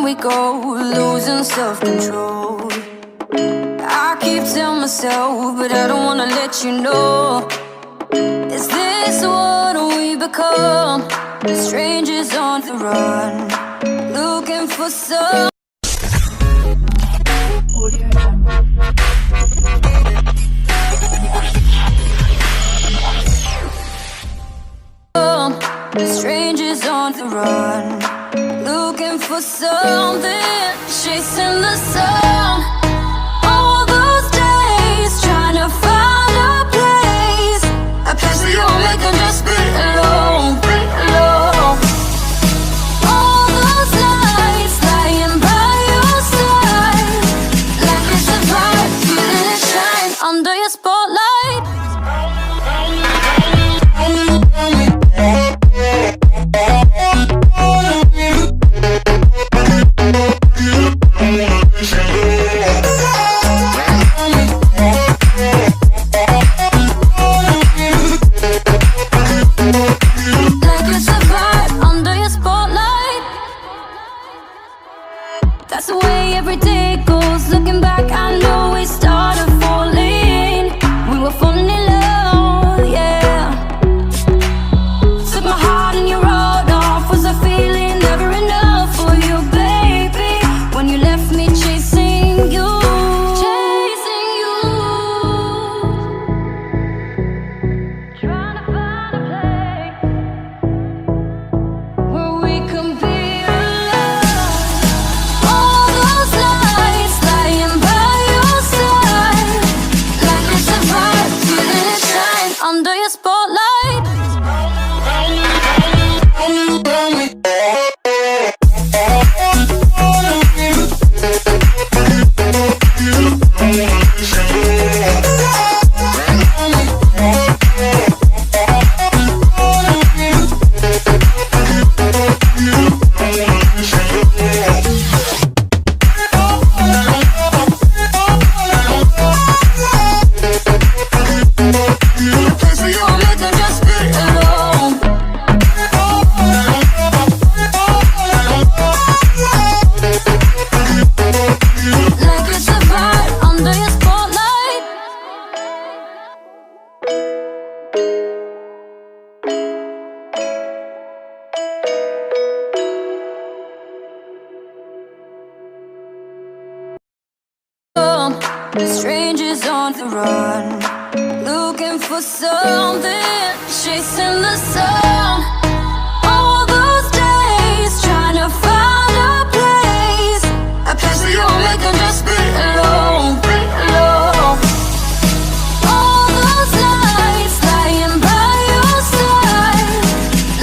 we go, losing self-control. I keep telling myself, but I don't wanna let you know. Is this what we become? Strangers on the run, looking for some. Strangers on the run, looking for something, chasing the sun. All those days trying to find a place that you'll make them just be alone, be alone. All those nights lying by your side, like it's a vibe, feeling it shine under your spotlight. That's the way every day goes. Looking back, I know we started falling. We were falling in love, yeah. Took my heart and you rode off. Was a feeling never enough for you, baby? When you left me chasing you, chasing you, trying to find a place where we can be. Under your spotlight. Strangers on the run, looking for something, chasing the sun. All those days trying to find a place that you'll make them just be alone, be alone. All those nights lying by your side,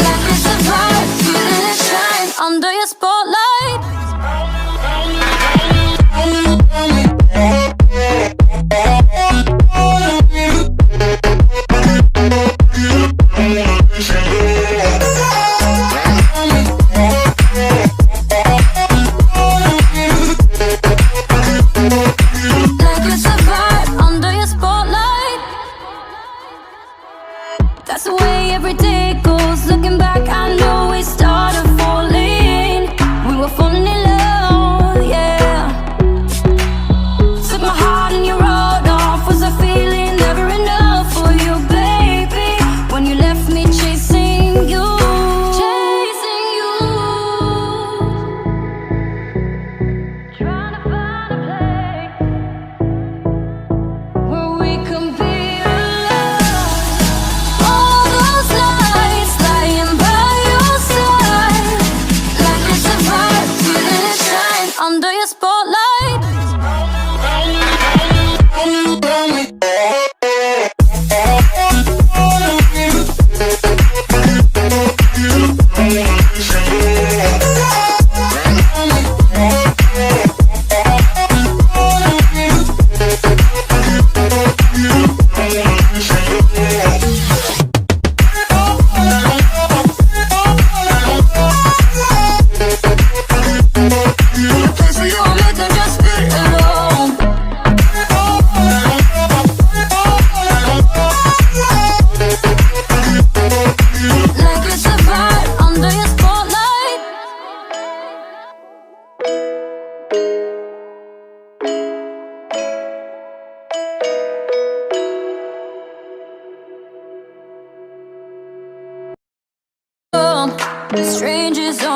like it's a vibe, feeling it shine under your spotlight. Yeah.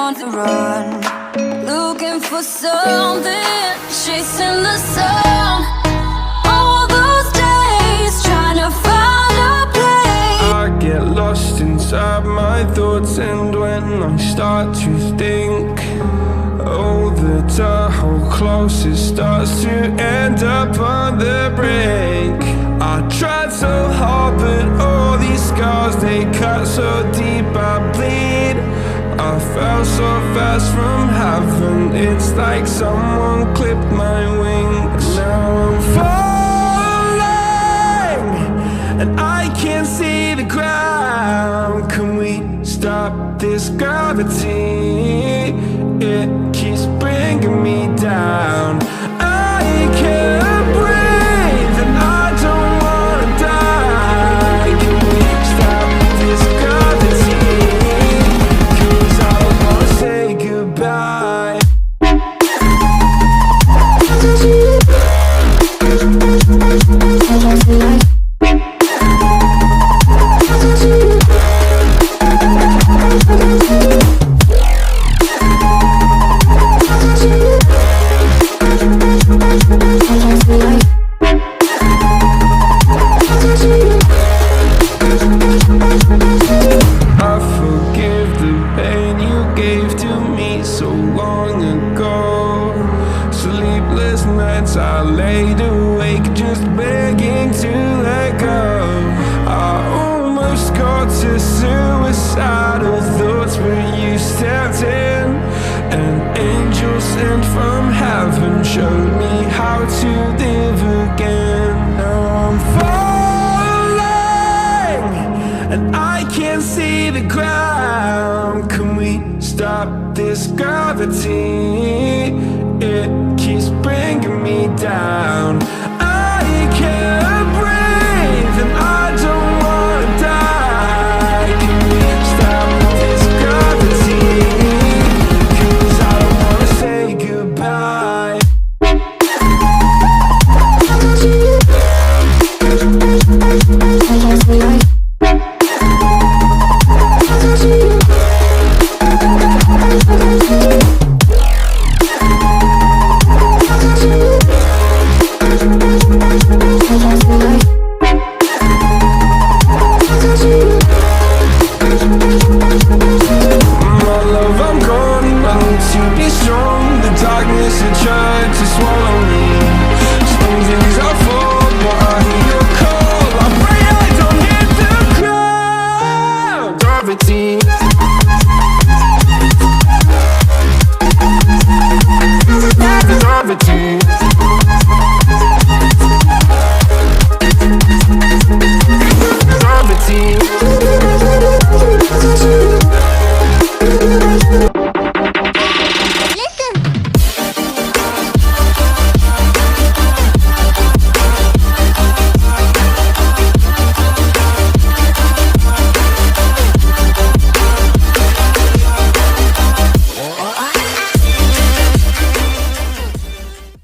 on the run, looking for something, chasing the sun. All those days trying to find a place. I get lost inside my thoughts, and when I start to think, oh, the time how close it starts to end up on the brink. I tried so hard, but all these scars, they cut so deep I bleed. I fell so fast from heaven, it's like someone clipped my wings. Now I'm falling, and I can't see the ground. Can we stop this gravity? It keeps bringing me down. I can't breathe, and I don't wanna die. Can we stop this gravity? 'Cause I don't wanna say goodbye. I forgive the pain you gave to me so long ago. Sleepless nights I laid awake just begging to let go. I almost got to suicidal thoughts, but you stepped in. An angel sent from heaven showed me how to live again. Now I'm falling, and I can't see the ground. Can we stop this gravity? It keeps bringing me down. I can't breathe, and I don't wanna die. Can we stop this gravity? 'Cause I don't wanna say goodbye. My love, I'm gone, I need to be strong. The darkness had tried to swallow me. Some days I fall, but I hear your call. I pray I don't hit the ground. Gravity